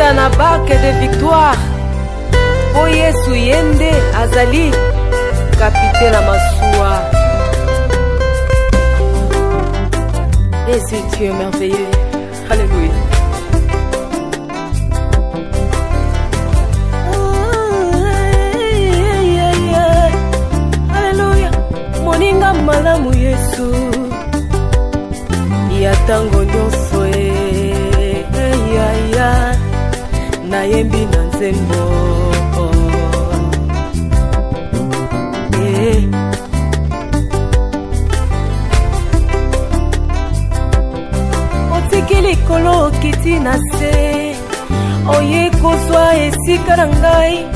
Kota na barque de victoire. Po Yesu yende azali capitaine à Massoua. Et c'est Dieu merveilleux. Alléluia. Alléluia. Moninga malamu Yesu. Yatango nyoso na yembi na nzembo. Otikili kolo kiti na se oye kozwa esika na ngai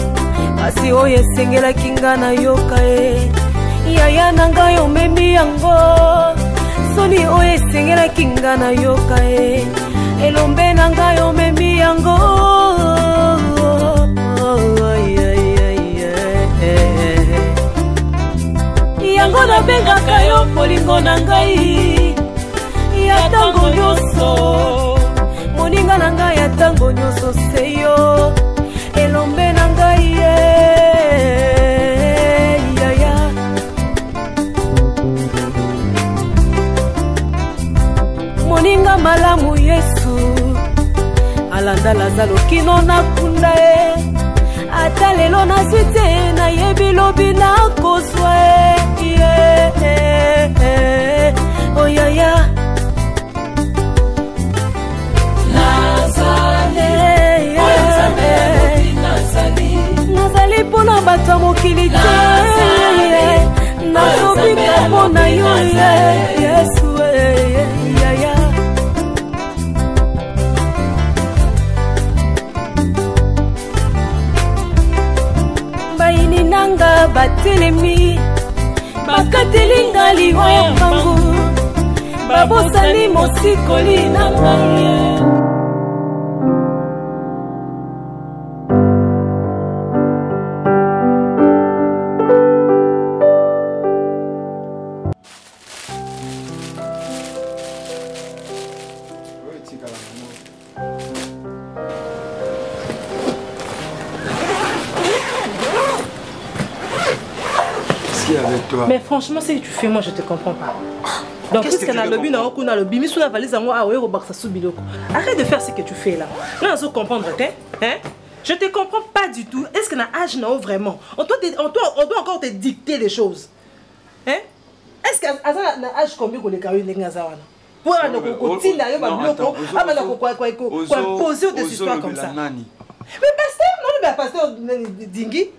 kasi oyo esengelaki nga na yoka yaya na ngai omemi yango soni oyo esengelaki nga na yoka elombe na ngai omemi yango yango nabengaka yo molingo na ngai ya tango nyonso moninga na ngai ya tango nyonso seyo elombe na ngai yaya moninga malamu Yesu alanda Lazaro kino nakunda ata lelo nazwi te nayebi lobi nakozwa oh yaya nazali mpona bato ya mokili te nazobika mpona yo Yesu yaya baini nanga batelemi bakatelinga liwa mbangu babosani mosikoli na ngai. Mais franchement, ce que tu fais, moi je te comprends pas. Donc, puisqu'on a le but, on a le bimi sous la valise, arrête de faire ce que tu fais là. Là, on comprendre, hein? Je te comprends pas du tout. Est-ce qu'on a âge non vraiment? On doit encore te dicter des choses. Hein? Est-ce qu'on a âge combien qu'on les carrés les gazawana? Pour poser des histoires comme ça. Mais pasteur, Dingi.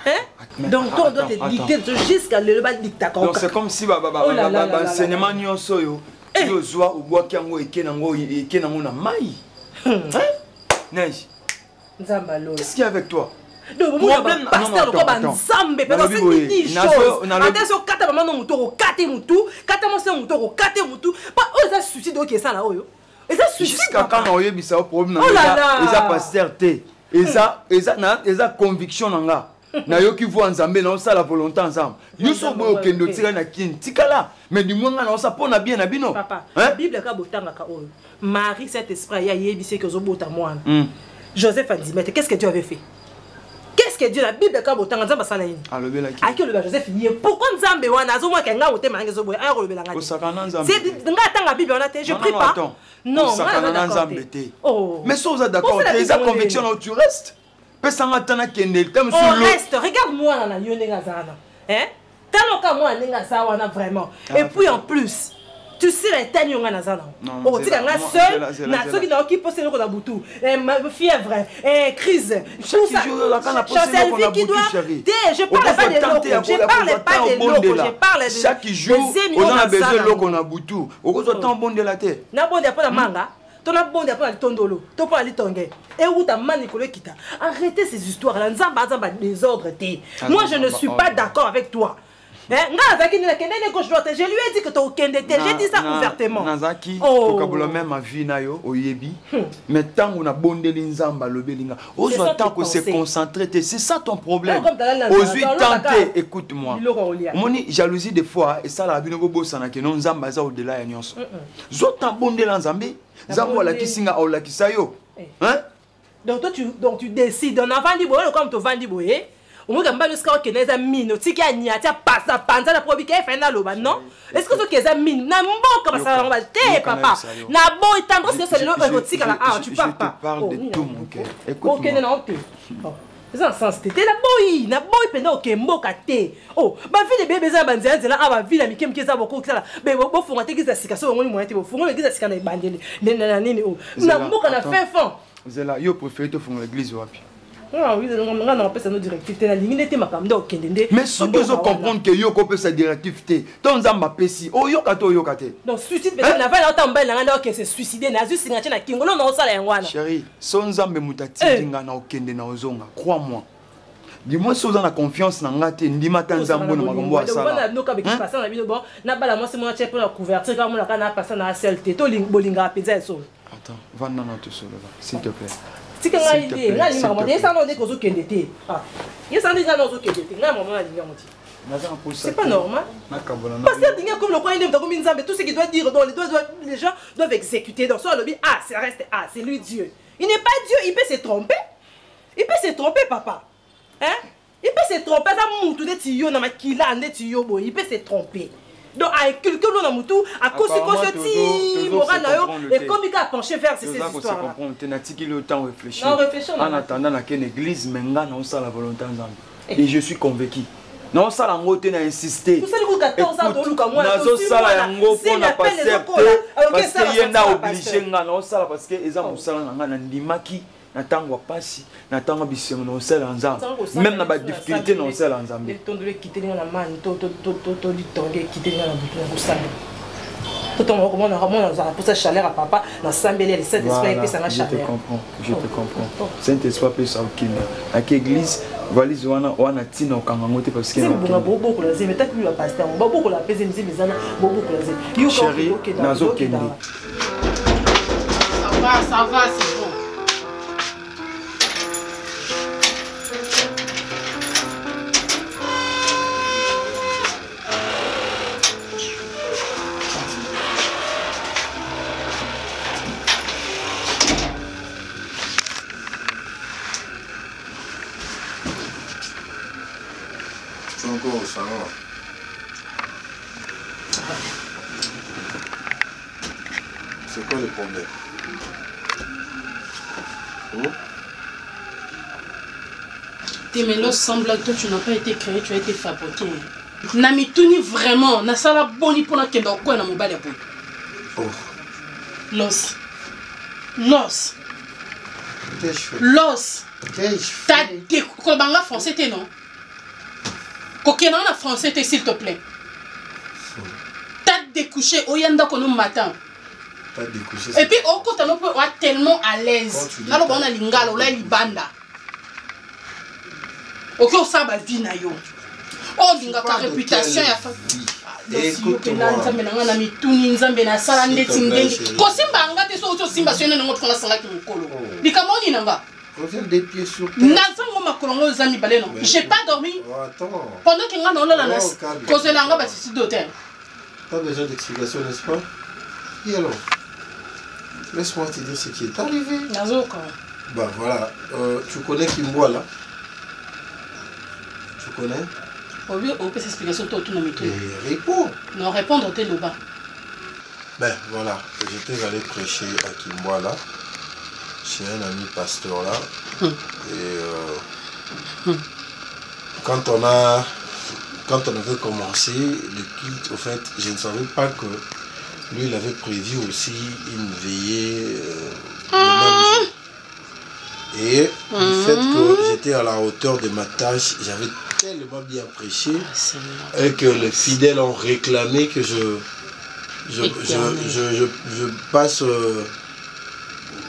Hein? Donc toi on doit te dicter jusqu'à le bas dictateur. Donc c'est comme si enseignement nyonso yo yo zwa ubwaki yango ekenango na mai. Hein? Neige. Nzamba lolo. Qu'est-ce qu'il y a avec toi? Problème pasteur ko ba nzambe parce que c'est dit chose. Attention kata maman no muto ko kate mutu, kata mo se muto ko kate mutu. Pas oh ça suicide ok ça là oyo. Et ça suicide jusqu'à quand on yebisa problème na eza pasteur té. Eza conviction nanga. Na yo ki voit nzambe na osala volonté ensemble. Yo so boyo kendo tika na kin tikala. Mais du moins na osa pona bien na bino. Papa, la Bible ka botanga ka oyo. Marie cet esprit ya yebise que zo bota mwana. Joseph Andimete, qu'est-ce que Dieu avait fait? Qu'est-ce que Dieu la Bible ka botanga nzamba sala yini? Alobela ki. Aki le Joseph yé. Pourquoi nzambe wana zo mwa kenga ote mangi zo boya a rolobela ngati. Osakana nzambe. C'est nga tanga Bible wana te, je prie pas. Non, osakana nzambe te. Oh. Mais so za d'accord, tes convictions là tu restes. On reste, regarde-moi là, hein? Vraiment. Et puis en plus, tu sais les têtes on a seul, qui pose le boutou, fièvre, crise, tout ça. Qui doit. Je parle pas des locaux, je parle pas des locaux, je parle de chaque jour, on a besoin de locaux on boutou. On a tant bon de la terre. Na bon de la manga. Ton abonde après le tondolo, ton pas aller tongue. Et où ta manipulé qui t'a. Arrêtez ces histoires là, nzamba désordre té. Moi je ne suis pas d'accord avec toi. Je lui ai dit que tu as aucun détail. J'ai dit ça ouvertement. Nazaki, tu as même vie na yo oyebi. Mais tant qu'on a bondé l'inzamba le belinga. Aujourd'hui tant que c'est concentré, c'est ça ton problème. Aujourd'hui tenter, écoute-moi. Moni jalousie des fois et ça la binogo bosana que non nzamba za au-delà ya nyonso. Zota bondé l'inzambe, zambo la kisinga au la kisayo. Hein? Donc toi tu décides, on a vendu boye comme tu vendu boye. On va gamba jusqu'à que les amis, no tika nia tia passa panza la probi ke fena loba non? Est-ce que tu as amis na mboka ça on va te papa. Na boy tendre c'est le érotique là ah tu parles pas. Je te parle de tout mon cœur. Écoute. OK non tu. C'est un sens tété na boy pena OK mboka te. Oh, ba vie de bébé za banzia nzela aba vie la mikem keza boko kala. Be bo fonga te keza sika so ngoni moyen te bo fonga keza sika na bandele. Na nini oh. Na mboka na fin fond. Vous là, yo préféré te fonga l'église wapi? Ah oui, on a appelé ça nos directives. La ligne était ma camde au Kendende. Mais ce que je comprends que yo peut sa directive. Ton zamba pesi. Oh yo kato yo kate. Donc suicide personne n'a pas l'entendre belle là que c'est suicidé na juste signature na kingolo na osala yangwana. Chérie, son zamba mutati dinga na okende na ozonga. Crois-moi. Dis-moi si vous avez confiance dans la tête, dis-moi tant zambo na makambo asala. On a no ka beki passer na bino bon, na bala moi c'est mon check pour la couverture comme on a kana passer na CLT. To bolinga peza eso. Attends, va non tout seul là, s'il te plaît. Si tu as une idée, tu as une idée, tu as c'est pas normal. Parce que tout ce qu'il doit dire, les gens doivent exécuter. Dans son lobby, ah, ça reste, ah, c'est lui Dieu. Il n'est pas Dieu, il peut se tromper. Il peut se tromper, papa. Hein? Il peut se tromper. Il peut se tromper. Donc, avec quelqu'un dans le moutou, à cause de ce moral, et comme il a penché vers ces histoires. En attendant, il y a une église, mais il y a la volonté. Et je suis convaincu. Non, ça l'a moté, n'a insisté. Tout ça, il y a 14 ans de moi. Ça l'a ngopé, n'a pas accepté. Parce qu'il y a obligé, non, ça parce que les gens ont natangwa pasi natangwa bisengo na osala nzambe même na ba difficulté na osala nzambe tondole kiteli na mani to litonge kiteli na butu na kusala tout on comment on a pour ça chaleur à papa na sambeli le saint esprit et ça na chaleur je te comprends saint esprit peut ça okina à l'église valise wana tina okangangote parce que c'est beaucoup la zeme ta plus la pasteur beaucoup la pese nzime zana beaucoup la zeme yo chérie nazo kende ça va c'est bon. C'est quoi le problème? Tes mélos semblent que tu n'as pas été créé, tu as été fabriqué. Namituni vraiment, na sala boni pour que dans quoi na mobile boy. Oh. Los. Los. Qu'est-ce que je fais? Los. Qu'est-ce que je fais? T'as des kolbanga français t'es non? Kokena na français t'es s'il te plaît. T'as découché au yanda kono matin. T'as découché. Et puis au côté on peut être tellement à l'aise. Là on a lingala, là libanda. Ok, on sait ma vie na yo. Oh, linga ka réputation ya fa. Écoute-moi. Reviens des pieds sur terre. J'ai pas dormi. Attends. Pendant qu'il y a Pas besoin d'explication, n'est-ce pas? Et alors? Laisse-moi te dire ce qui est arrivé. Bah voilà. Tu connais Kimboa là? Tu connais? Oui, on peut s'explication tout le monde. Réponds. Non, répondre au téléba. Ben voilà, j'étais allé prêcher à Kimboa là, chez un ami pasteur là. Et quand on avait commencé le culte, au fait, je ne savais pas que lui il avait prévu aussi une veillée le même jour. Et du fait que j'étais à la hauteur de ma tâche, j'avais tellement bien prêché et que les fidèles ont réclamé que je passe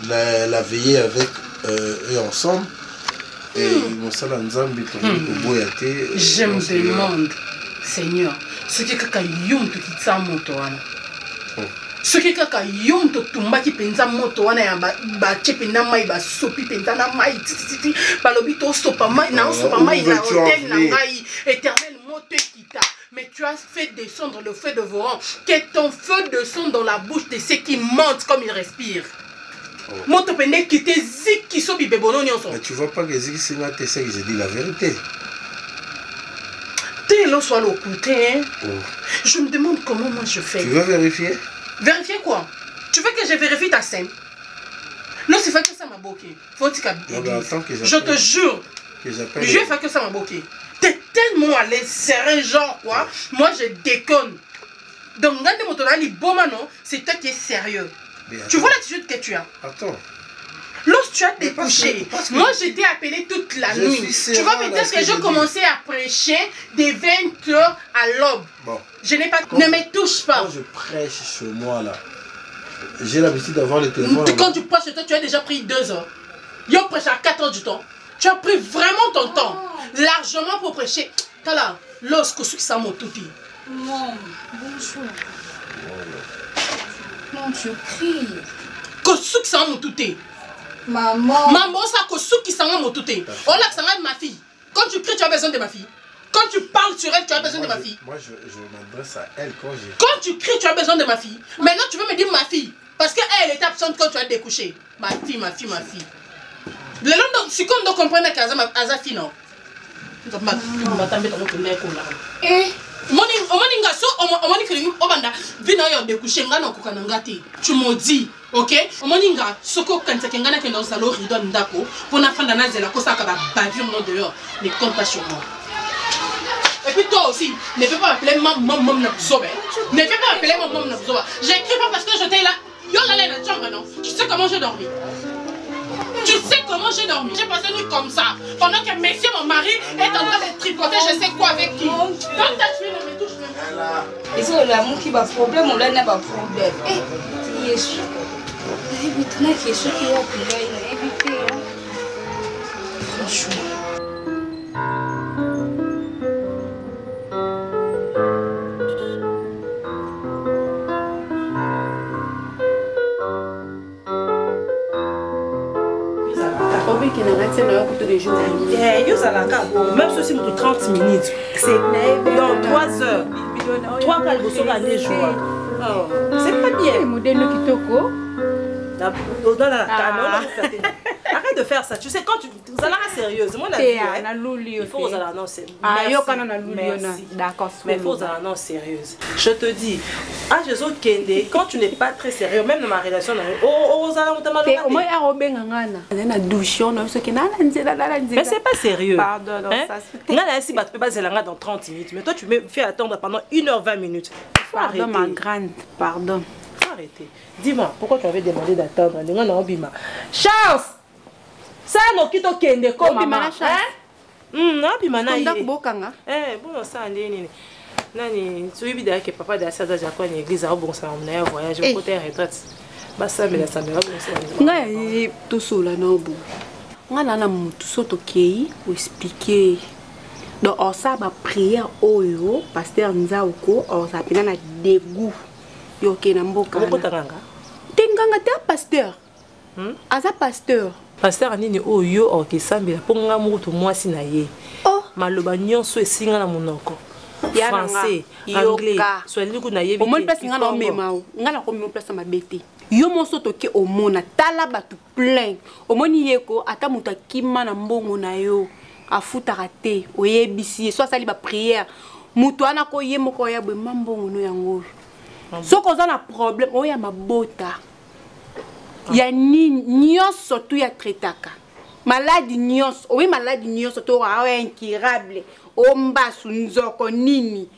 la veillée avec eux ensemble. Et je me demande, Seigneur, ce qui est ce qui est kaka yom to tumba ki penza moto wana ya ba chependa mai ba sopi penza na mai titi balobi to sopa mai na sopa mai na hôtel na ngai éternel moto kita. Mais tu as fait descendre le feu de vos rangs, que ton feu descende dans la bouche de ceux qui mentent comme ils respirent. Moi, tu peux quitter Zik qui sont bibébono nyonso. Mais tu vois pas que Zik c'est là, c'est que j'ai dit la vérité. T'es là soit le côté, hein. Je me demande comment moi je fais. Tu veux vérifier? Vérifier quoi? Tu veux que je vérifie ta scène? Non, c'est fait que ça m'a bloqué. Faut que je te jure. Je vais faire que ça m'a bloqué. T'es tellement à l'aise, serein, genre quoi. Moi, je déconne. Donc, regarde mon tonali, bon non, c'est toi qui es sérieux. Tu vois l'attitude que tu as. Attends. Lorsque tu as découché, moi je t'ai appelé toute la nuit. Tu vas me dire que je commençais à prêcher de 20h à l'aube. Bon. Je n'ai pas. Ne me touche pas. Quand je prêche chez moi là, j'ai l'habitude d'avoir le téléphone. Quand tu prêches chez toi, tu as déjà pris 2 heures. Yo prêche à 4 heures du temps. Tu as pris vraiment ton temps. Largement pour prêcher. Tala, lorsque ce qui s'en tout dit. Non, bonjour. Non, tu cries. Kosu qui s'en tout dit. Maman. Maman, ça kosu qui s'en tout dit. Oh là, ça va ma fille. Quand tu cries, tu as besoin de ma fille. Quand tu parles sur elle, tu as besoin de ma fille. Moi, je m'adresse à elle quand j'ai... Quand tu cries, tu as besoin de ma fille. Maintenant, tu veux me dire ma fille. Parce qu'elle était absente quand tu as découché. Ma fille, ma fille, ma fille. Le long, si comme nous comprenons qu'elle a sa fille, non. Tu me dis, ok? Ne compte pas sur moi. Et puis toi aussi, ne fais pas appeler maman Nabzoba. Ne fais pas appeler maman Nabzoba. J'écris pas parce que j'étais là. Yo là là la chambre non. Tu sais comment j'ai dormi? Tu sais comment j'ai dormi? J'ai passé une nuit comme ça. Pendant que monsieur mon mari est en train de tripoter je sais quoi avec qui. Quand ta fille ne me touche même. Et c'est l'amour qui va problème, on n'a pas de problème. Eh, Yesu. Évite-moi que Yesu qui va pleurer, évitez. Franchement. Même si c'est 30 minutes, c'est dans 3 heures. 3 quarts de aller jouer. C'est pas bien. Arrête de faire ça. Tu sais, quand tu allez sérieuse, moi, il faut aux annonces. D'accord, mais il faut aux annonces sérieuses. Je te dis, quand tu n'es pas très sérieux, même dans ma relation, mais c'est pas sérieux. Pardon, dans 30 minutes. Mais toi, tu me fais attendre pendant 1h20 minutes. Pardon, ma grande, pardon. Arrêtez. Dis-moi, pourquoi tu avais demandé d'attendre? Charles! Ça non qui to kende ko mama. Non bimana yi. Bon ça ndeni. Nani, tu es bien que papa de ça déjà quoi l'église a bon ça on a voyage au côté retraite. Ba ça mais ça me va bon ça. Ngai tout sous la nobu. Ngana na mutu soto kei ou expliquer. Donc on ça ba prière oyo pasteur Nzaoko on ça pena na dégoût. Yo ke na mboka. Ko tanganga. Tenganga te pasteur. Aza pasteur. Pasteur nini oyo okisambela ponga mutu mwasi na ye. Maloba nyonso esinga na monoko. Français, anglais, swahili kuna yebi. Omoni place ngana o mema o. Ngana ko mema place ma bete. Yo moso toke omona tala batu plein. Omoni yeko ata mutu akima na mbongo na yo. Afuta raté oyebisi so sali ba prière. Mutu ana ko ye moko ya bwe mbongo no yango. Soko za na problème oya mabota. Ya nyonso tu ya tretaka. Maladie nyonso, oui maladie nyonso to incurable. Ombasu nzoko nini.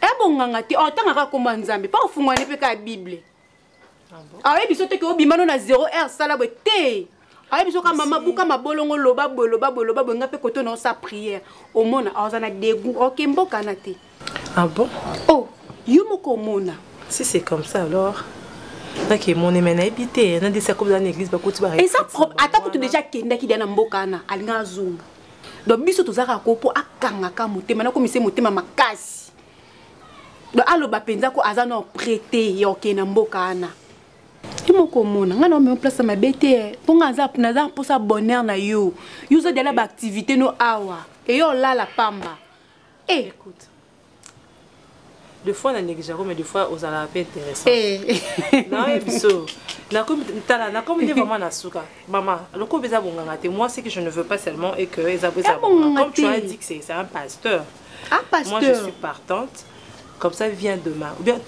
Ebonganga ti otanga ko manzambe pa ofungwane pe ka Bible. Awe biso te ko bimano na 0R sala bete. Awe biso ka mama buka mabolongo loba nga pe koto na sa prière. Omona azana dégoût okemboka na te. Ah bon? Oh, yo moko mona. Si c'est comme ça alors. Ok, mon émena habité, on a des comme dans l'église, et ça, attends que tu déjà kenda qui na mboka na alinga zunga. Donc biso tozaka ko po akanga ka motema na komise motema makasi. Donc alo ba penza ko azana prêter yo ke na mboka na. Imoko mona ngana me place ma bete ponga za na za pour sa bonheur na yo. Yo za de la activité no awa. Et yo là la pamba. Eh écoute. Des fois on a négligé mais des fois aux ala peu intéressant. Non, biso. Maman, moi, c'est que je ne veux pas seulement et que comme tu as dit que c'est un pasteur. Moi, je suis partante. Comme ça, viens demain. Ou bien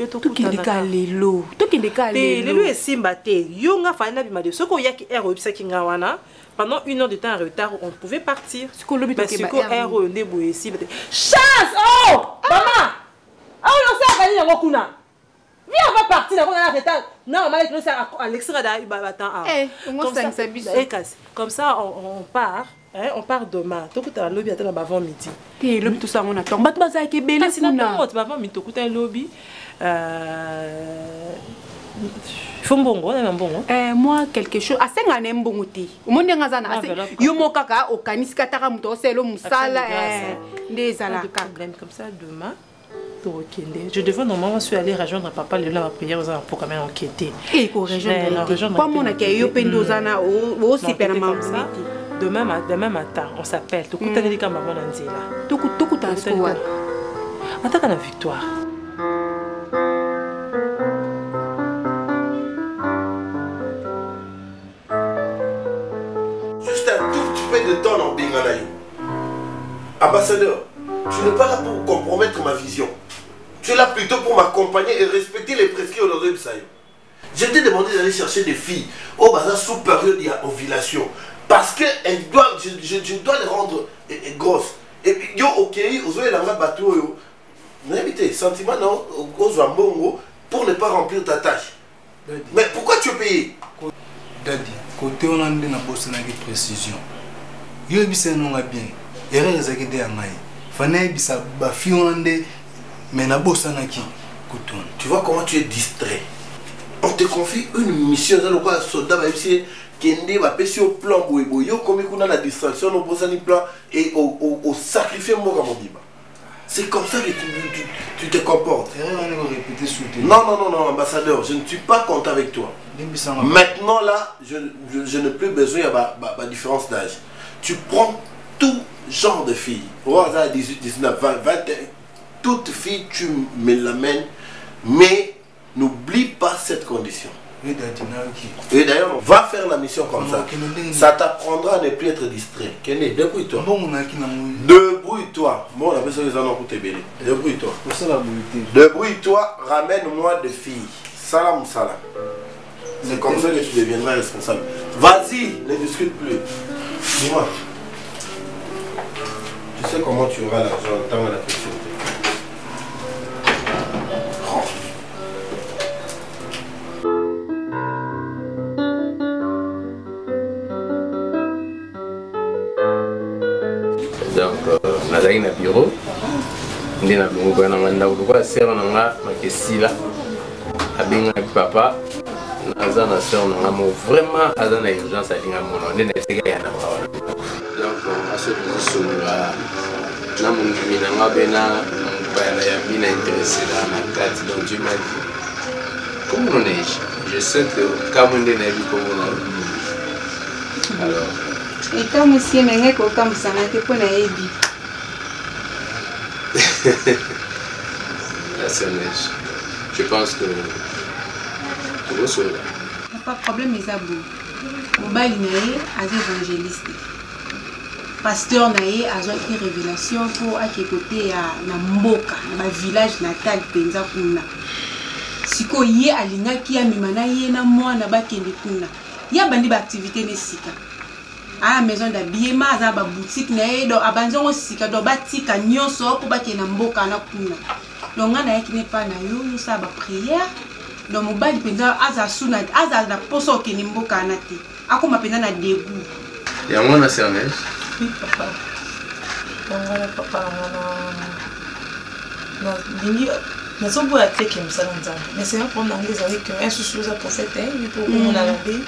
tout qui est calé l'eau. Tout qui est calé l'eau. L'eau est simbaté. Yonga fana bimade. Ce qu'on y a qui est au Psakingawana. Pendant 1 heure de temps en retard, on pouvait partir. Ce qu'on l'oblige à faire. Chasse! Oh! Maman! Ah, on sait à gagner la Wakuna. Viens, on va partir. On a un retard. Non, on va aller à l'extrait comme ça, on part. On part demain. Tu as un lobby avant midi. Tu lobby tout ça, on attend. Lobby. Faut bongo, on a un bongo. Moi, quelque chose. À 5 années, bongo. Au monde de Gazana, Yomo Kaka, au Kaniskatara, c'est le Moussala, des alaka. Comme ça, demain. Je devais normalement aller rejoindre papa le lendemain prière pour quand même enquêter. Et pour rejoindre. Comme on a qu'il y a pendozana au supermarché. Demain matin, on s'appelle. Tout le monde maman Nanzela. Tout le monde. Attends la victoire. Juste un tout petit peu de temps dans Bengalayo. Ambassadeur, tu n'es pas là pour compromettre ma vision. Tu es là plutôt pour m'accompagner et respecter les prescrits au Sayo. Je t'ai demandé d'aller chercher des filles au bazar sous période d'ovulation. Parce que je dois les rendre grosses. Et puis, yo, ok, vous avez la bateau. N'invitez, sentiment, non, pour ne pas remplir ta tâche. Mais pourquoi tu es payé? Daddy, côté on a une précision. Yo, c'est non bien. Et rien de tu vois comment tu es distrait. On te confie une mission dans le soldat Kende va passer au plan boyo comme on a la distraction au plan et au sacrifier mon gamobiba. C'est comme ça que tu te comportes. Non, ambassadeur, je ne suis pas content avec toi. Maintenant là, je n'ai plus besoin de ma différence d'âge. Tu prends tout genre de filles. Au hasard 18, 19, 20, 21. Toute fille, tu me l'amènes. Mais n'oublie pas cette condition. Et d'ailleurs, va faire la mission comme ça. Ça t'apprendra à ne plus être distrait. Kenny, débrouille-toi. Débrouille-toi. Bon, on a besoin de pour te bénir. Débrouille-toi. Débrouille-toi, ramène-moi des filles. Salam, salam. C'est comme ça que tu deviendras responsable. Vas-y, ne discute plus. Dis-moi. Tu sais comment tu auras l'argent en temps à la question. Donc, nazali na bureau, ndi na bongo na nganda ko sœur na nga makesila abenga papa naza na sœur na nga mo vraiment aza na urgence alinga mono ndi na sega ya na bawa. Donc aso solo na mungi na nga bena bana ya bina intéressé na carte. Donc Dieu m'a dit comment on est, je sais que comme on est na vie comme on a. Alors et comme si on est comme ça, on a été pour la aider. Je pense que tout va se faire. Il n'y a pas de problème, mais ça bouge. Mobile naïe, as évangéliste. Pasteur naïe, as une révélation pour à côté à Mboka, dans le village natal Penza Kuna. Si ko yé alinga qui a mimana yé na moi na ba kende kuna. Il y a bandi activité nesika. À la maison d'habillement, à la boutique, donc à banzon aussi, à la boutique, à nyonso, pour bâtir na mboka na kuna. Donc on a qui n'est pas na yo, ça va prière. Donc mon bal pendant azasuna, azala poso qui n'est mboka na te. Ako ma pendant na dégoût. Et à moi na Cernès. Oui papa. Voilà papa, mais on peut être comme ça mais c'est un problème des avec un souci aux prophètes il faut qu'on a regardé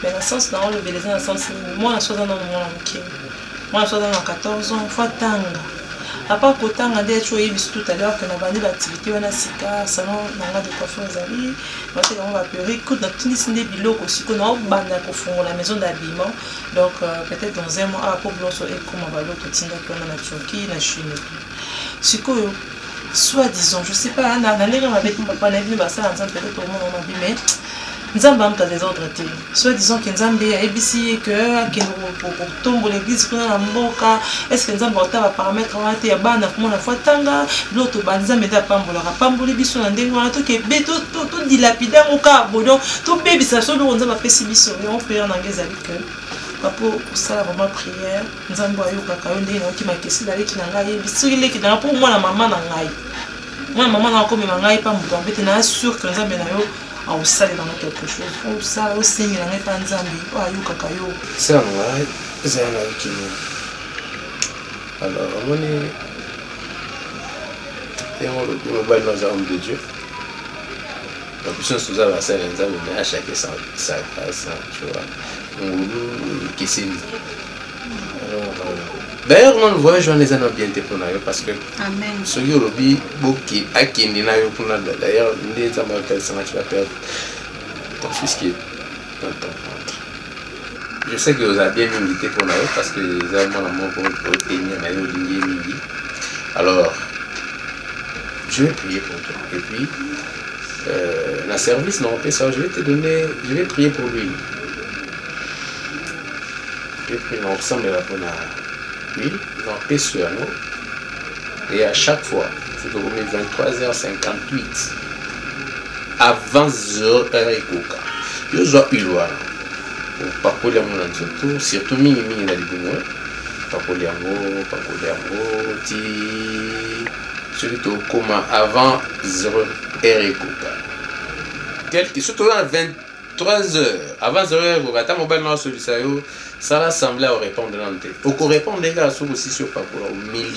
mais dans le sens dans le bel dans le sens moi je suis dans moi je suis dans 14 ans fois tanga à part que tanga d'être joué tout à l'heure que la bande d'activité on a sika salon dans de coiffure zali moi c'est on va pleurer écoute dans tous les biloko aussi qu'on a bande pour fond la maison d'habillement donc peut-être dans un mois à pour blanco et comme on va l'autre tinga qu'on a la Turquie la Chine et tout c'est quoi soit disons je sais pas on a l'air avec mon papa n'a vu ça ensemble peut-être tout le monde m'a dit mais Nzambe a des ordres. Soit disons que Nzambe a ABC que tombe l'église qu'on a mboka. Est-ce que Nzambe a paramètre à ya bana comme la fois tanga l'autre Nzambe a pambola pamboli biso na ndenge wana to ke beto to dilapider moka bodo to baby ça so Nzambe a pesi biso et on prière na ngeza que papa ça vraiment prière Nzambe ayo kaka yo ndenge na ki makesi dali ki na ngai biso ile ki na pour moi la maman na ngai moi maman na ko me ngai pa muto ambete na sûr que Nzambe na yo au sale dans quelque chose au sale au signe na pas Nzambe o ayo kaka yo ça ngai ça na ki alors on est et on le bal dans un homme de Dieu la puissance nous a ça Nzambe mais à chaque ça tu vois qui c'est d'ailleurs on voit Joan les années bien pour nous parce que amen ce qui robi boki akindi na yo pour nous d'ailleurs les Nzambe tel ça tu vas perdre ton fils qui est dans ton ventre je sais que vous avez bien invité pour nous parce que les avez mon amour pour tenir na yo midi alors je vais prier pour toi et puis la service non ça je vais prier pour lui. Je prie ensemble la bonne huile, dans paix sur nous. Et à chaque fois, c'est au moins 23h58, à 20h et coca. Je dois y voir. Pour pas coller mon anzoto, surtout mini la ligue. Pas coller ti. Celui qui est comme avant 0h et coca. Quelqu'un, surtout à 23h, avant 0h, coca, ta mobile non celui ça ça va sembler au répondre dans le thé. Au qu'on répond les gars sur aussi sur pas pour au milieu.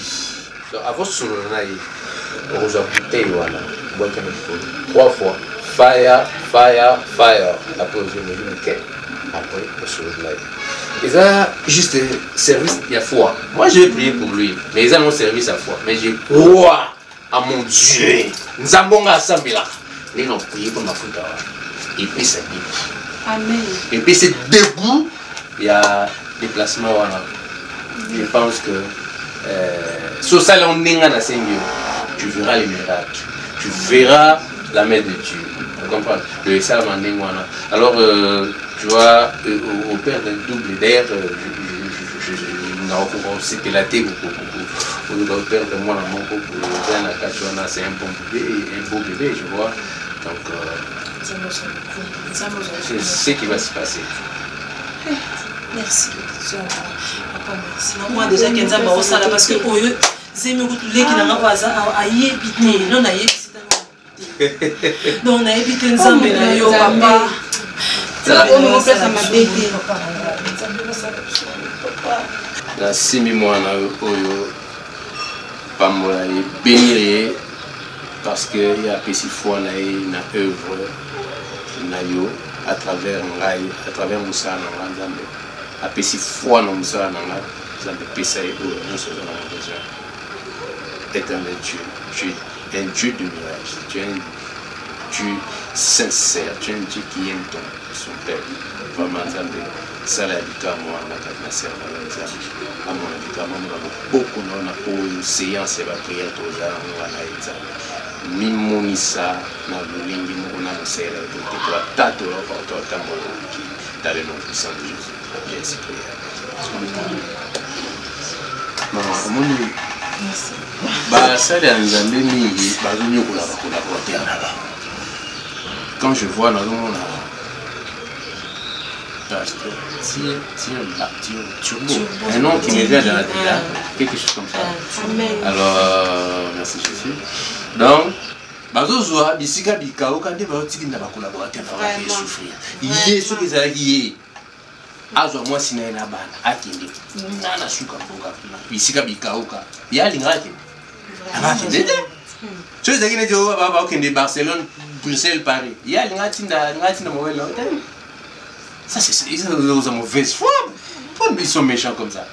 Donc avant ce moment-là, on vous a bouteille voilà. Bon comme il faut. 3 fois. Fire. Après je me dis ok. Après ce moment-là. Et ça juste service il y a foi. Moi je vais prier pour lui. Mais ils ont mon service à foi. Mais j'ai crois à mon Dieu. Nous avons ensemble là. Ils ont prié pour ma faute. Et puis c'est bien. Amen. Et puis c'est debout. Il y a des placements voilà. Je pense que sur ça là on est dans Seigneur. Tu verras les miracles. Tu verras la main de Dieu. Tu comprends? Le ça alors tu vois au père d'un double d'ailleurs c'était la tête au père de moi mon c'est un bon bébé un beau bébé je vois donc c'est ce qui va se passer. Merci. Moi déjà que Nzambe au sala parce que oyo zemi kutule ki nanga baza ayebite non ayebite non ayebite Nzambe na yo papa. On place à ma bébé. La simi mwana oyo pambola e bénir parce que il y a pesi foi na œuvre na yo à travers Moussa na Nzambe. Après si foi dans ça, ça me pèse et nous sommes dans la besoin. Éternel Dieu, tu es un Dieu de miracles, tu es un Dieu sincère, tu es un Dieu qui aime son peuple. Vraiment, ça l'a dit à moi, ma sœur, à mon avis, beaucoup de séances et de prières, Mimonisa, na Lulingi, Mona, Sera, Tato, dans le nom puissant de Jésus. Jésus quand je vois dans le monde un nom qui me vient dans la tête, quelque chose comme ça. Alors, merci Jésus. Donc, bazozoa bisika bikao kandi baotikinda bakolaborateur na souffrir. Yesu kezalaki azwa mwasi na ena bana akende nana suka mboka bisika bikauka ya lingaki abakende so ezaki neti baba okende Barcelone Bruxelles Paris ya lingati nda mobile hotel ça c'est une mauvaise foi pourquoi ils sont méchants comme ça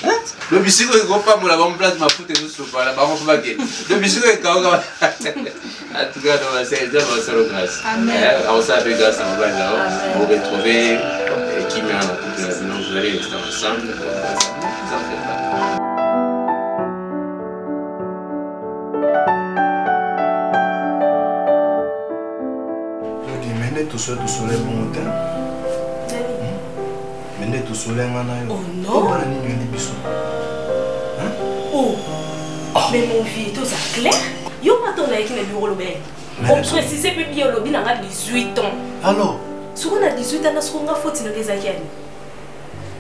hein le bisiko est pas pour la bonne place ma foute et tout sur là ba on va que le bisiko est kauka en tout cas on va essayer de faire ça grâce on s'appelle grâce à mobile là pour retrouver qui met en couple sinon vous allez rester ensemble ça fait pas. Je dis mais Mais tout seul mon temps. Mais tout seul oh non. Oh. Mais mon vie, tout ça clair. Yo pas ton avec le bureau le ben. On précise que bien le bin a 18 ans. Alors, si on a 18 ans, on a faute dans les acquis.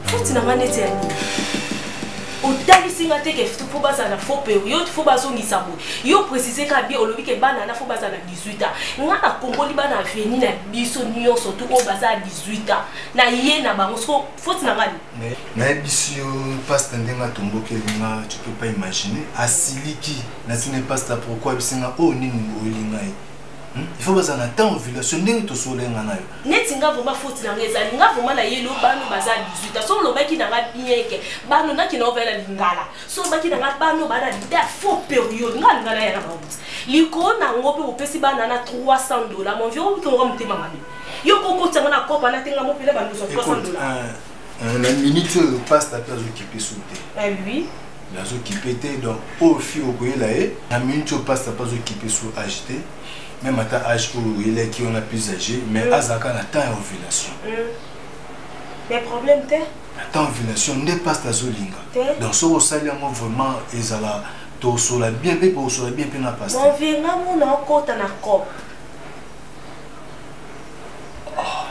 Faute dans la nette. Au dali singa te que faut pas ça na faux période, faut pas son isabo. Yo préciser ka bien olobi ke bana na faut pas ça na 18 ans. Nga na Congo libana veni na biso nyo surtout au basa 18 ans. Na yé na bango faut na ngani. Na biso pasta ndenga tomboke linga, tu peux pas imaginer. Asiliki na sine pasta pourquoi bisinga o nini olinga. Il faut pas en attendre ovulation ndenge to solenga nayo. Netinga vraiment faut na ngeza linga vraiment na yelo bano basa 18 ans. So lo baki na bien ke bano na ki na ovela lingala. So baki na bano bana da faux période ngala ya na babuti. Liko na ngope opesi bana na $300 mon vieux ko ngomte mama bi. Yo koko tsanga na kopa na tenga mo pele bano so $300. La minute passe ta place occupée sous te. Ah oui. La zo qui pétait donc au fil au goyela et la minute passe ta place occupée sous agité. Même à ta âge où il est qui on a plus âgé, mais à Zaka na ta ovulation. Les problèmes t'es? Ta ovulation n'est pas ta zolinga. Donc ce au salaire vraiment ezala to sola bien pe pour sola bien pe na passe. Mon vieux maman na kota na cop. Ah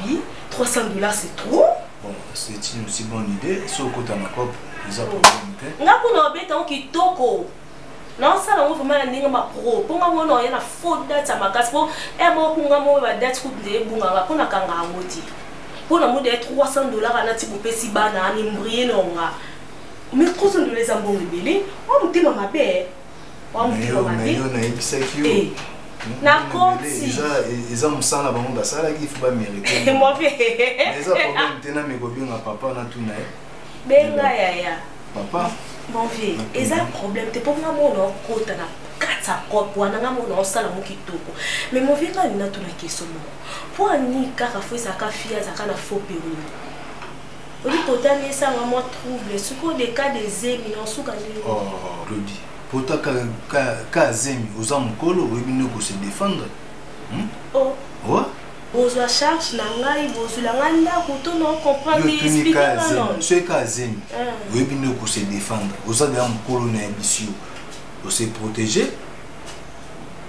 oui, $300 c'est trop. Bon, c'est une aussi bonne idée. Ce kota na cop, ils ont problème. Nga kuna obeta kitoko. Non, ça on vraiment ninga ma pro. Ponga mono yana faute date à ma casse pour et moi ponga mo ba date coup de bunga pona kanga ngoti. Pona mo de $300 na ti bo pesi bana ni mbriye nonga. Mais $300 za mbongo belé, on mutima mabe. On mutima mabe. Mais yo na ibisa ki. Na konti. Déjà ils ont ça la bango ça là il faut pas mériter. Moi fait. Mais ça problème tena me ko bien papa na tout na. Benga ya. Papa. Mon vieux, et ça problème, tu peux pas mon côté na 4 cop pour na mon sala mo kitoko. Mais mon vieux là na tout na question. Pour ni kaka fait ça ka fia ça ka na faux période. Oli potani ça moi trouble ce qu'on des cas des émis en sous quand oh, Claudie. Pour ta ka zemi aux amkolo ou bino ko se défendre. Oh. Ouais. Bozwa charge na ngai bozula nganda kutono comprendre expliquer non ce kazemi oui bino ko se défendre oza de mkolo na bisio pour se protéger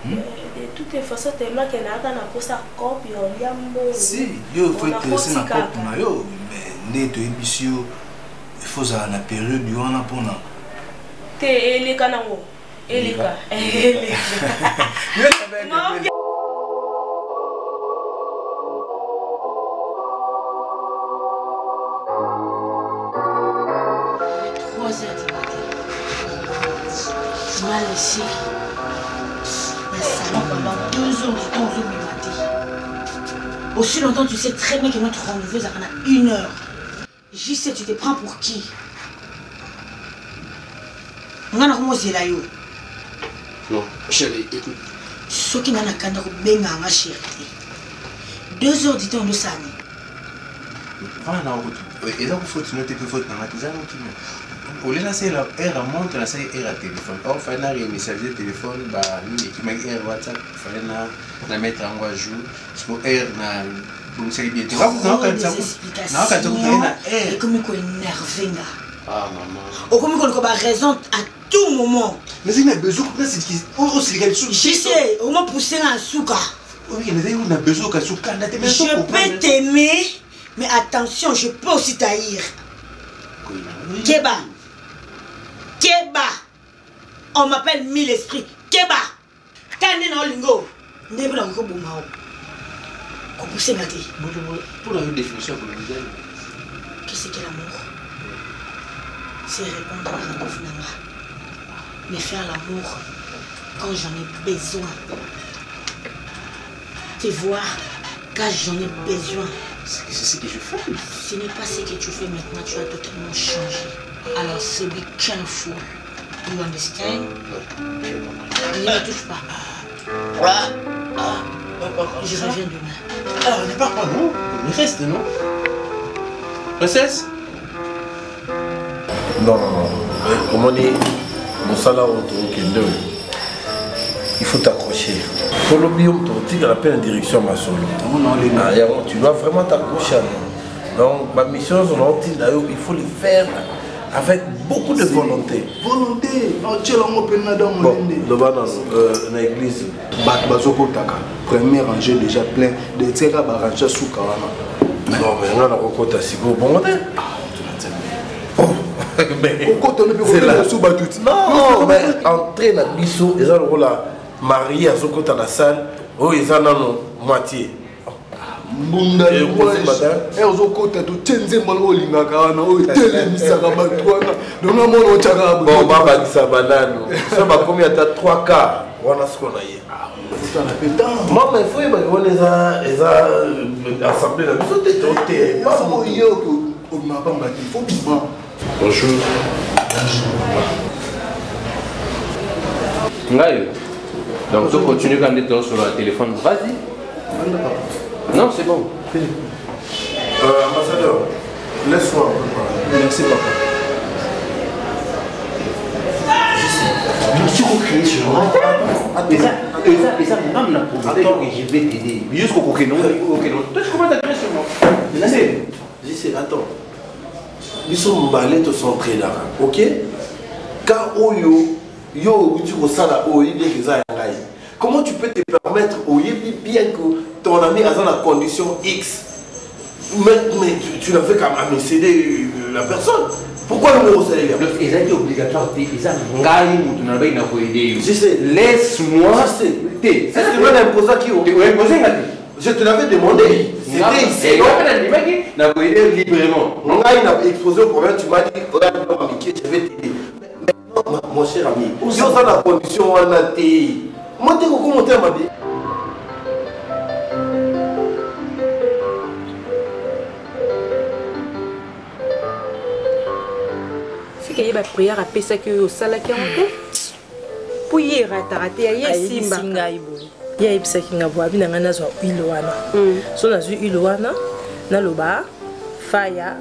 de toute façon tellement que na kana kosa copie on yambo si yo faut être na copie na yo mais neto bisio il faut ça na période yo na pona te eleka nango eleka yo 3h du matin. Tu m'as laissé le salon pendant 2 heures du temps au matin. Aussi longtemps, tu sais très bien que notre rendez-vous est à 1 heure. J'y sais, tu te prends pour qui? Non, chérie, écoute. Ce qui n'a pas de ma chérie. 2 heures du temps, nous sommes. Oui, et donc, il faut que tu notes plus faute dans la maison. Au lieu de c'est la air montre la c'est air à téléphone. Or, il faut un message de téléphone, bah, nous, qui m'a air WhatsApp, il fallait la mettre en jour. Parce que air n'a donc c'est bien. Tu vois, non, quand ça non, quand tu air. Et comme il est énervé là. Ah maman. Ou comme il a raison à tout moment. Mais il a besoin de c'est qui aussi quelque chose. Je sais, au moins pousser un souka. Oui, mais il a besoin de souka. Je peux t'aimer. Mais attention, je peux aussi taillir. Keba. Keba. On m'appelle 1000 esprits. Keba. Kande na olingo. Ndebe na ko bomao. Ko pousser na te. Pour la définition pour le design. Qu'est-ce que l'amour? C'est répondre à la nanga. Mais faire l'amour quand j'en ai besoin. Te voir quand j'en ai besoin. C'est ce que je fais. Ce n'est pas ce que tu fais maintenant, tu as totalement changé. Alors, c'est be careful. You understand? Ne me touche pas. Je reviens demain. Ah, on ne part pas, non? On reste, non? Princesse? Non. Comment on dit, il faut t'accrocher. Pour le biome, tu as la direction ma solo. Tu dois vraiment t'accrocher. Donc ma mission, il faut le faire avec beaucoup de volonté. Volonté. Bon, dans l'église, premier rangé déjà plein de tira baranja sous Kawana. Non, mais on a un côté si beau bon. Non, mais entrer dans le biseau, ils ont la mariée à son côté dans la salle, où ils en ont moitié. Bunda et aux côtés de Tenzé Malolinga, on est télémisaka Batouana, donc on a mon chara. Bon, Baba dit ça banane. Ça va combien t'as 3 quarts. On a ce qu'on a hier. Moi, mais il faut que les assemblées là, ils sont détentés. Bonjour. Ngaï. Donc, tu continues quand tu es sur le téléphone. Vas-y. Non, c'est bon. Ambassadeur, laisse-moi. Merci, papa. Je suis recréé sur moi. Et ça, maman n'a pas que je vais t'aider. Jusqu'au coquenon. Toi, tu commences à créer sur moi. Je sais, attends. Ils sont emballés de son prix là. Ok? Quand tu ressens la comment tu peux te permettre bien que ton ami a dans la condition X, mais tu n'as fait qu'à céder la personne. Pourquoi le numéro c'est là? C'est obligatoire. Je sais. Laisse-moi. Je sais. C'est ce que tu imposé à qui? Je te l'avais demandé. C'était ici. Librement. Il a exposé au problème. Tu m'as dit, je vais t'aider. Mais non, mon cher ami, si on a la condition, on a été. Moi, tu comment tu m'as dit? C'est qu'il y a une prière à Pessa que au salaki en tout. Pour y rater, il y a Simba. Il y a Pessa qui n'a pas vu dans un azwa Iloana. Son azwa Iloana, dans le bas, faya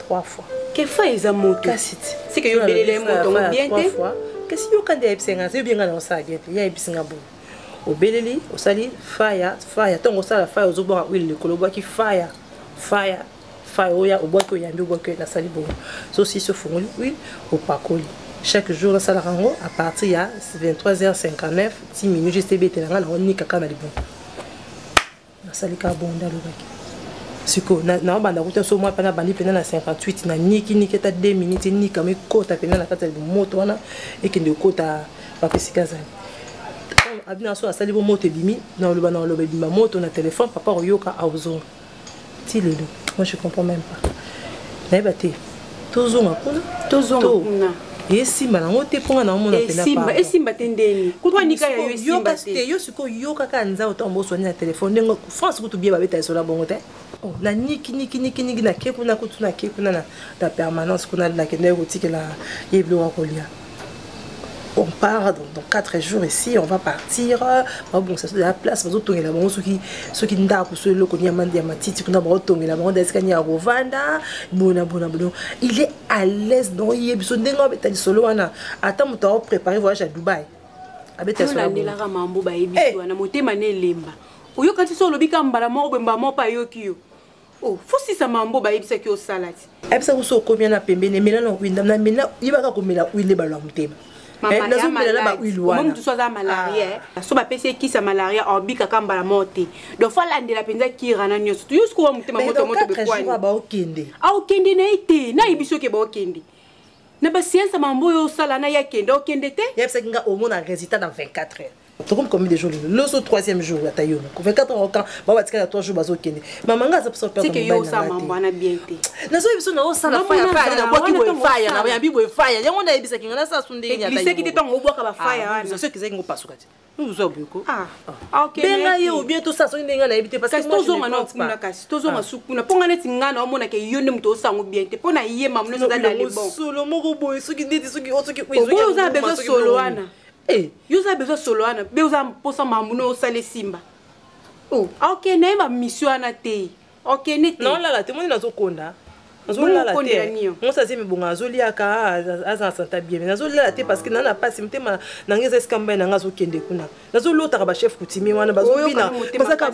3 fois. Que fait les amours? C'est que vous avez les mots bien fois. Qu'est-ce que vous avez fait? C'est bien dans ça. Il y a Pessa Ngabo. Au Beleli, au Sali, faya. Tant qu'on sala faya aux obois huile le colobois qui faya. Oya au bois que y a mieux bois que la sali bon. Ceci se font huile au pacoli. Chaque jour dans la rango à partir de 23h59 10 minutes juste bête là on ni kaka na libon. Na sali ka bon dans le bac. Siko na banda route so moi pendant bandi pendant na 58 na ni keta 2 minutes ni comme kota pendant na kata moto wana et que de kota pa pesikaza. Abina so asali bo moto bimi dans le bana le bima moto na téléphone papa oyoka auzo. Ti le moi je comprends même pas. Na bate. Tozonga kuna. Et si malango te ponga na mona pena pa. Et Simba tendeni. Kutwa nika ya yo Simba te. Yo siko yo kaka nza otombo so na téléphone ngo France kutu bia babeta so la bongo te. Oh la niki na ke kuna kutu na ke kuna na permanence kuna la kende boutique la yeblo wa kolia. On part dans 4 jours ici, on va partir. Bon, ça c'est de la place, mais autour de la maison, ceux qui n'ont pas le connaît à Matiti, qui n'ont pas autour de la maison d'Escania à Rovanda. Bon. Il est à l'aise, donc il est besoin d'un solo. Attends, tu as préparé voyage à Dubaï. Avec tes solos. Il a mambo baïbi, on a monté mané limba. Ou yo quand tu sors le bicam, balamor, bembamo, pa yo kyo. Oh, faut si ça mambo baïbi, c'est que au salade. Et ça vous sort combien na pembe, ne mena non, il va comme la huile de ballon. Maman tu sois à malaria so ba pese ki sa malaria obika kamba la morte donc faut landela penza ki rana nyoso tu yusko mutema moto be kwani ba okende na ite na ibiso ke ba okende na ba science mambo yo sala na yakende okende te yebsa kinga omona résultat dans 24 heures. Tu comme combien de jours le 3e jour à tayo 24 heures quand ba batika 3 jours bazo kende mama nga za pso perdre c'est que yo sa mambo na bien te na so ibiso na o sala fire na boki bo fire na ya bibo fire yango na ibisa kinga na sa sunde nya tayo c'est qui te tongo boka ba fire ana c'est que c'est ngo pasuka ti nous zo buko OK benga yo bientôt ça so ndinga na ibite parce que moi je ne kuna kasi tozonga sukuna ponga neti ngana omona ke yo ndemu to sango bien te pona iye mamuno so dala le bon solo moko boy soki ndeti soki yo za bezo solo ana yo za bezo solo ana be uza posa mamuno osale Simba OK na ma mission ana te OK neti non la te moni nazo konda Nazola la te. Moi ça c'est me bonga azolia ka aza santa bien. Nazola la te parce que nana pas simtema nangeza skamba nanga zo kende kuna. Nazolota ka ba chef kutimi wana bazobina. Parce que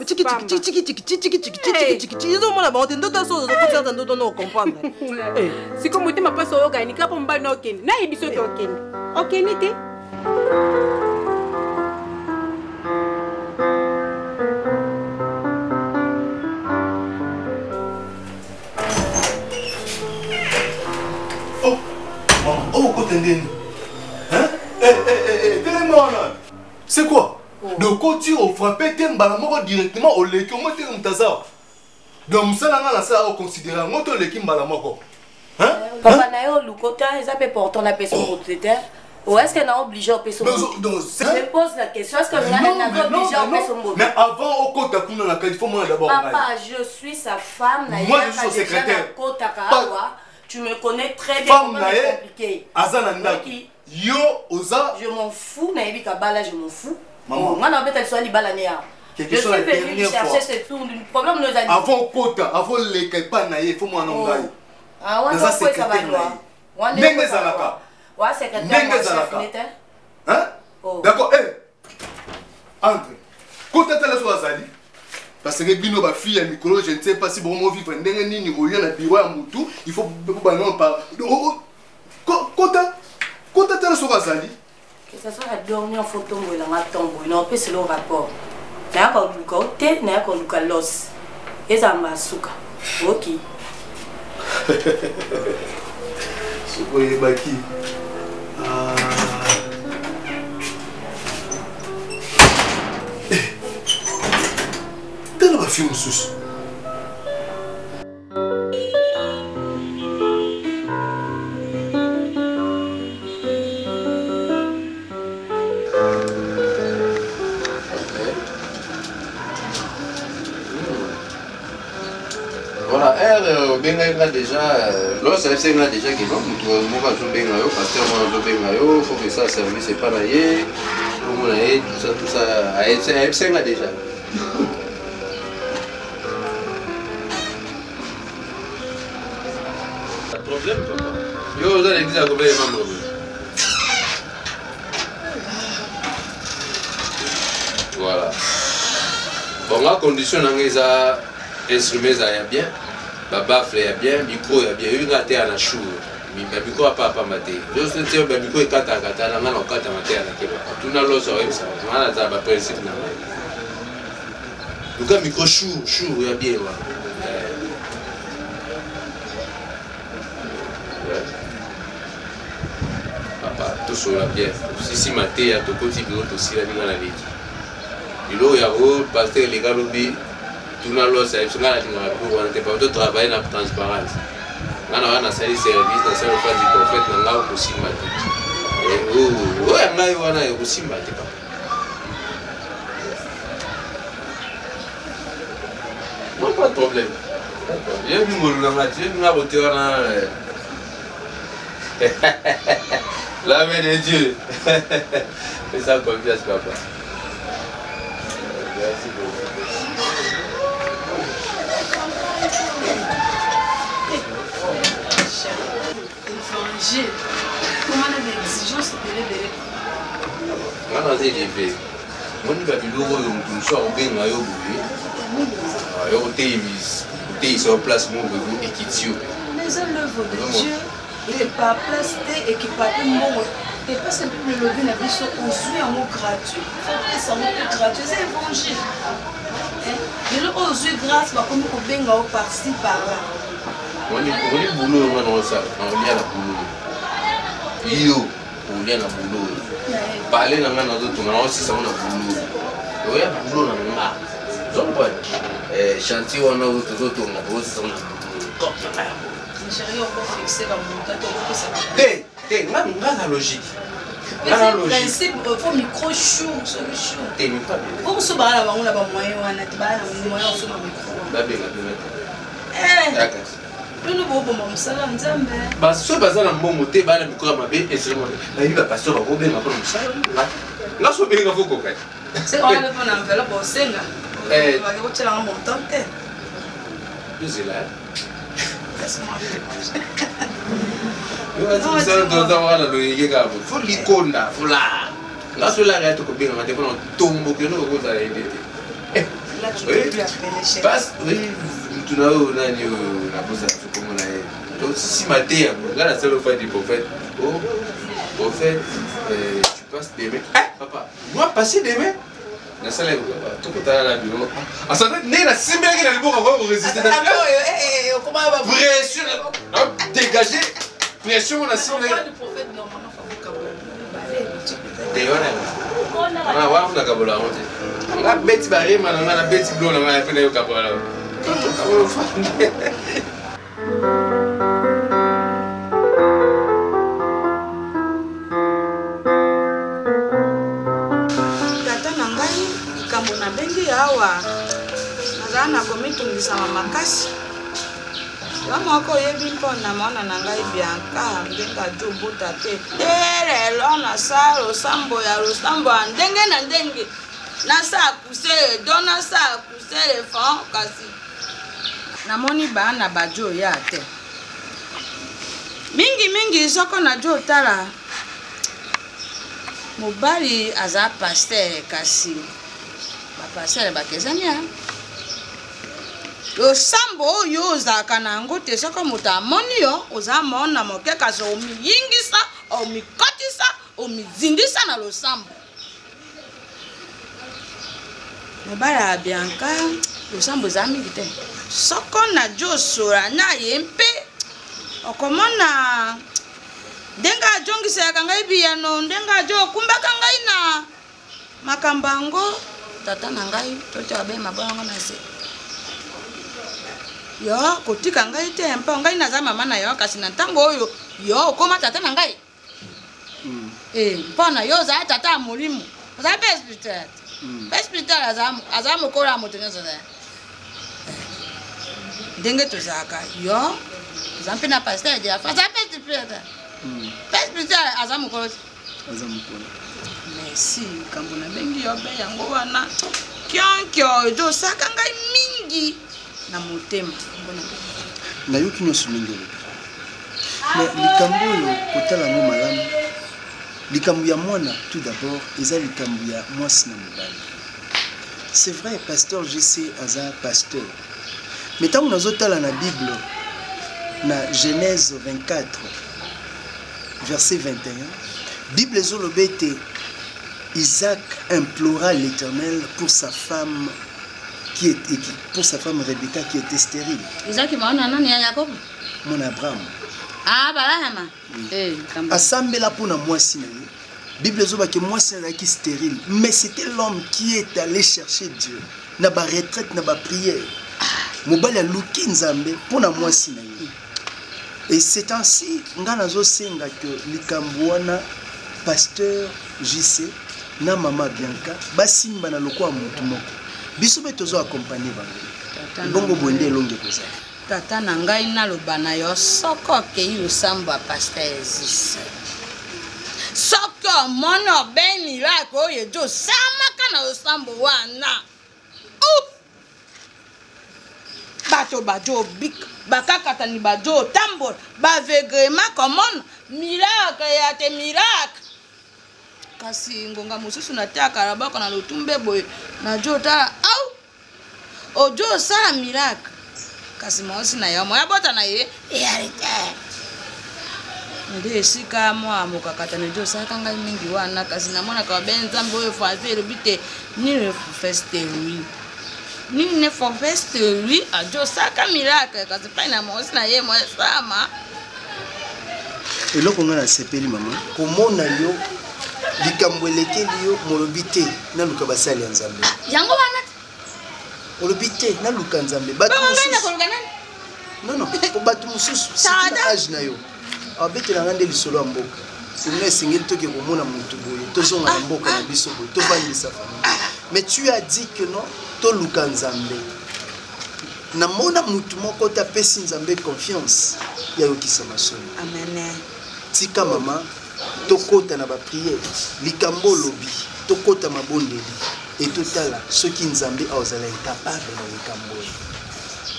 tiki zo mona ba ndo ta so zo kusa ndo no comprendre. Si comme muté ma passe au gani ka pomba no kende. Na ibiso to kende. Okeni te. Oh, hein? C'est quoi? Donc quand tu as frappé, tu as directement au lait, comment tu as donc ça, on considère que tu as hein? Papa, ils appellent pourtant la personne ou est-ce qu'elle a obligé à payer son mot? Je pose la question, est-ce qu'elle a obligé à payer son mot? Mais avant, au côté il faut moi d'abord. Papa, je suis sa femme. Moi, je suis son secrétaire. Tu me connais très bien, comment c'est compliqué. Yo, Oza. Je m'en fous, Naïbi Kabala, je m'en fous. Moi, je suis venu chercher ce tour du problème. Avant Kota, avant les pas naïe, il faut moi en engager. Ah, ouais, c'est ça va loin. N'est-ce pas? Ouais, secrétaire. Hein? D'accord, entre. Kota, tu as la Azali. Parce que Bino ba fille à micro, je ne sais pas si bon mot vivre ndenge nini au yana biwa mutu, il faut pas non pas. Kota tala so bazali. Que ça soit la dernière photo moi la matombo, non peut c'est le rapport. Na ko luka te, na ko luka los. Eza masuka. OK. Suko yebaki. Filme sous. Voilà, benga déjà, lorsque c'est déjà qui non, moi je benga yo, pasteur moi je benga yo, faut que ça service c'est pas naïe, pour moi naïe, tout ça, c'est déjà. Problème, papa. Yo, vous allez dire combien de membres. Voilà. Bon, la condition dans les instruments, il y a bien. Baba, il y a bien. Micro, il y a bien. Une athée à la chou. Mais micro n'a pas maté. Je sais que le micro est 4 à 4. On a 4 à maté à la Québec. Tout le monde a ça. On a un principe. Donc, le micro chou, il y a bien. Papa, tout sur la bière. Si maté, il y a tout petit bureau aussi là dans la vie. Il y a un pasteur légal obi, tout le monde sait, on n'a pas de travail dans la transparence. On a un service, dans la salle du prophète, on a aussi maté. Oui, on a aussi maté. Non, pas de problème. Il y a un la main de Dieu. Fais ça confiance, papa. Merci beaucoup. Évangile. Comment on a des exigences de l'aider? On a des effets. Moi, je vais vous dire que je vais vous place mais l'œuvre de Dieu n'est pas place d'équipement monde. Et pas simplement le lobby n'a pas aujourd'hui en mot gratuit. Il faut que ça soit gratuit. C'est évangile. Et là, aujourd'hui, grâce à comme on vient par-ci par-là. On est boulot, on a ça. On est à la boulot. Yo, on est à la boulot. Parler dans la maison, on a aussi ça, on a boulot. On est à la boulot. Donc, chantier, on a aussi ça, on a boulot. Chérie, on peut fixer dans mon temps, on peut s'arrêter. T'es la logique. Mais c'est le principe, il faut micro chou, solution. T'es pas bien. Pour ce bar là, on a pas moyen, on a pas moyen, on se met micro. Bah bien, d'accord. Nous nous voulons pas ça là, nzambe. Bah ce bazar na mbongo te ba na micro ma bé et c'est moi. Là il va passer au bien ma comme ça. Là so bien ngafoko kai. C'est on a pas na enveloppe au senga. Va que tu la montant. C'est là. faut likonda faut la là sur la reste que bien on te prend tombe que nous vous allez aider passe oui tu n'as nani la bossa comme on a donc si matin là la seule fois du prophète oh prophète tu passes demain papa moi passer demain na sala tout ko tala la bureau asante ne la simbeke na liboka va résister comment va pression dégager pression na sala du prophète normalement fa on a wa on a kabola on dit la bête barré mananga na bête blo na fa na yo kabola awa nazana komitungisa makasi wamoko yebi mpona mona na ngai Bianca ndenga jobuta te lelo na sa losambo ya ndenge na ndenge na sa kuse dona sa kuse le fond kasi namoni bana bajo ya te mingi soko na jo tala mobali aza pasteur kasi passer bakezania yo sambo yo ozaka nango te soko moto amoni yo oza mona moke kasi omiyingisa omikotisa omizindisa na losambo mobali ya Bianca losambo eza mingi te soko na jo sora na ye mpe okomona ndenga ajongisaka ngai biyano ndenga ajo okumbaka ngai na makambo yango tata na ngai toto abe mabongo na se yo kotika ngai te mpa ngai naza mama na yo kasi na ntango oyo yo koma tata na ngai mpona yo za tata molimo za hospital aza mokola moto nyonso te ndenge tozalaka yo za mpe na pasteur dia fa za hospital aza mokola merci kambo na bengi yo be yango wana kyonkyo jo saka ngai mingi na motema na yoki nyonso mingi mais likambo oyo kotala ngo malamu likambo ya mwana tout d'abord eza likambo ya mwasi na mobali c'est vrai pasteur JC aza pasteur mais ntango nazotala na bible na Genèse 24 verset 21 bible ezoloba ete Isaac implora l'Éternel pour sa femme pour sa femme Rebecca qui était stérile. Isaac maona nani ya Jacob? Mon Abraham. Ah balama. Asambela pour na mwasi na ye. Bible zoba que mwasi na qui stérile, mais c'était l'homme qui est allé chercher Dieu. Na ba retraite na ba prière. Mobali a luki nzambe pour na mwasi na ye. Et c'est ainsi ngana zo senga que likambo wana pasteur JC na mama Bianca basimba na lokwa mutu moko biso be tozo accompagner bango bongo bonde longe koza tata na ngai na lobana yo soko ke yo samba pasteur JC soko mono beni la ko ye jo sama kana yo sambo wana bato bajo bik bakakata ni bajo tambo bavegrema komon miracle ya te miracle kasi ngonga mususu na taka rabako na lotumbe boy na jota au ojo sala miracle kasi mosi na yo moya bota na ye arrête nde sika mo amokakata na jo saka ngai mingi wana kasi na mona ka benza mboyo faze lobite ni le festerie ni ne festerie ajo saka miracle kasi pa na mosi na ye moya sama eloko ngana sepeli mama komona yo likambo elekeli yo molobi te naluka basali ya nzambe yango wana olobi te naluka nzambe bato mosusu non po bato mosusu sikina age na yo abetelanga nde lisolo ya mboka omona esengeli toke komona motu boye tozonga na mboka na biso boye tovandisa famille mais tu as dit que non toluka nzambe namona mutu moko tapesi nzambe confiance ya yokisa masolo amen tika mama tokota na ba prière likambo lobi tokota mabondeli et totala soki nzambe azala incapable na likambo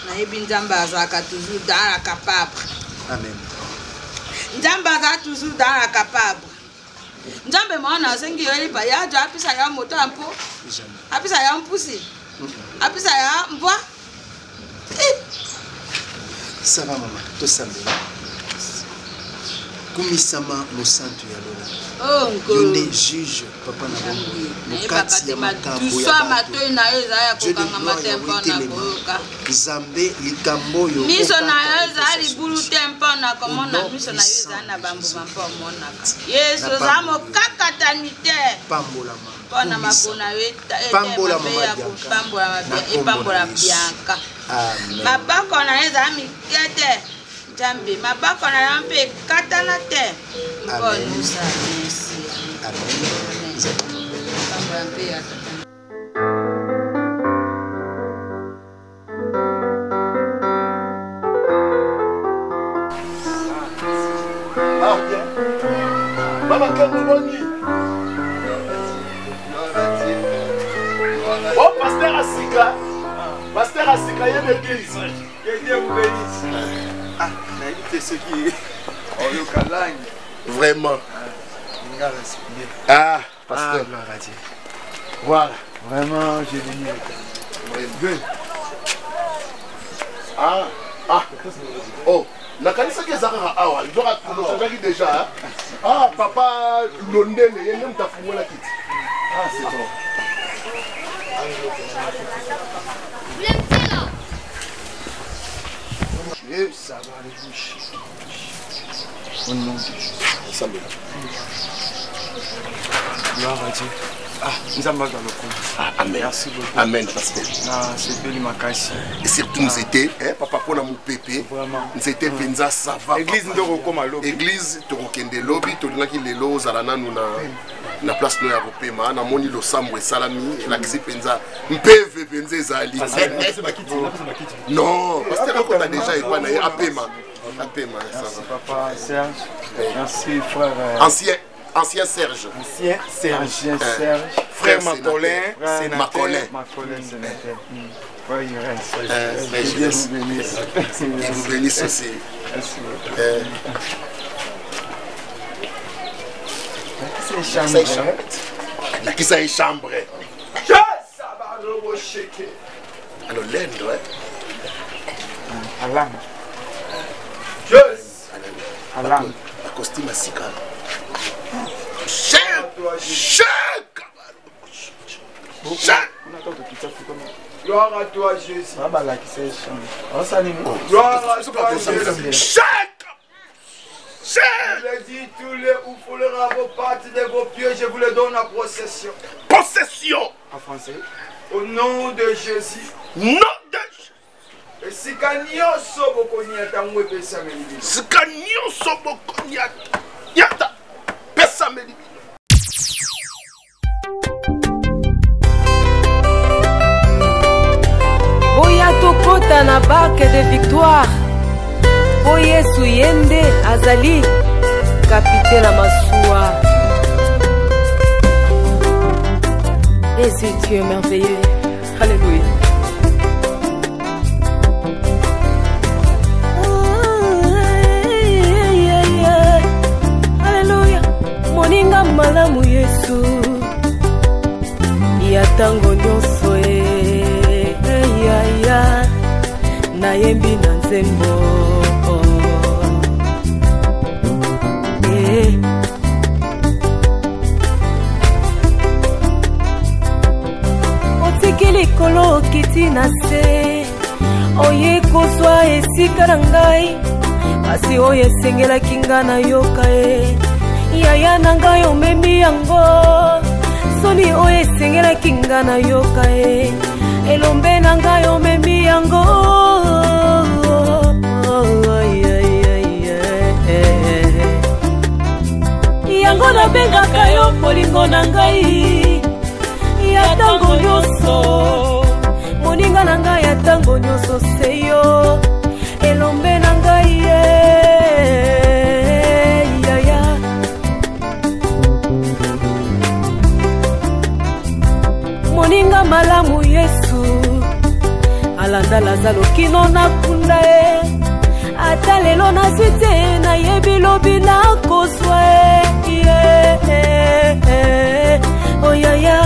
nayebi nzambe azalaka toujours dans la capable. Amen. Nzambe azalaka toujours dans la capable. Nzambe mwana asengi yo lipa ya jo apisa ya moto ampo. Apisa ya mpusi. Apisa ya mbwa. Ça va maman, to sambe. Kumisama mosantu ya lola. Yonde juge papa na bongo. Mokati ya makambo ya matoi na eza ya kokanga matempo na koyoka. Zambe likambo yo. Miso na eza libulu tempo na komona miso na eza na bambu bampo monaka. Yesu za mokakatanite. Pambola mama. Pona makona weta pambola mama pambola bianca. Amen. Mabako na eza mikete. Jambe mabako na yampe katana te. Bon musa merci. Amen. Pambola mpe ya Mama Kamubongi. Oh, pasteur Asika. Pasteur Asika, il y a une église. Que Dieu vous bénisse. Ah, c'est ce qui est. Oh, le Kalang. Vraiment. Ah, pasteur. Voilà. Vraiment, j'ai venu. Ah, ah. Oh. La kanisa qui est awa, il doit être déjà. Ah, papa Londele, il y a même ta fumée la quitte. Ah, c'est bon. Ça va aller boucher. Au nom de Jésus. Ça me gloire à Dieu. Ah, nous avons dans le coup. Ah, amen. Merci beaucoup. Amen, pasteur. Ah, c'est belle ma caisse. Et surtout, nous étions, papa, pour la moupépé. Vraiment. Nous étions Penza, ça va. Église, nous avons lobby. Église, nous avons des lobbies, nous avons des lots, nous na place no ya kopema na moni lo sambo salami la kisi penza mpeve penza ezali non parce que quand on a déjà et pas na apema ça va papa Serge merci frère ancien Serge frère Macolin sénateur Dieu vous bénisse aussi. La qui s'est chambre. Alors l'Inde, ouais. Alam. Alam. La costume à Sika. Gloire à toi, Jésus. Gloire à toi, Jésus. Je l'ai dit, tous les où foulera vos pattes de vos pieds, je vous les donne en possession. Possession. En français. Au nom de Jésus. Nom de Jésus. Et si Kanyo Sobokoniata mwe pesa melibino. Si Kanyo Sobokoniata. Yata. Pesa melibino. Boya tokota na barque de victoire. Po Yesu yende azali capitaine à Massoua. Et c'est Dieu merveilleux. Alléluia. Alléluia. Moninga malamu Yesu. Yatango nyonso ya nayembi na nzembo. Likolo okiti na se oye kozwa esika na ngai kasi oyo esengelaki nga na yoka ye yaya na ngai omemi yango soni oyo esengelaki nga na yoka ye elombe na ngai omemi yango yango nabengaka yo bolingo na ngai ya tango nyonso moninga na ngai ya tango nyonso seyo elombe na ngai yaya moninga malamu Yesu malandala zalo kino nakunda e ata lelo nazwi te nayebi lobi nakozwa e oyaya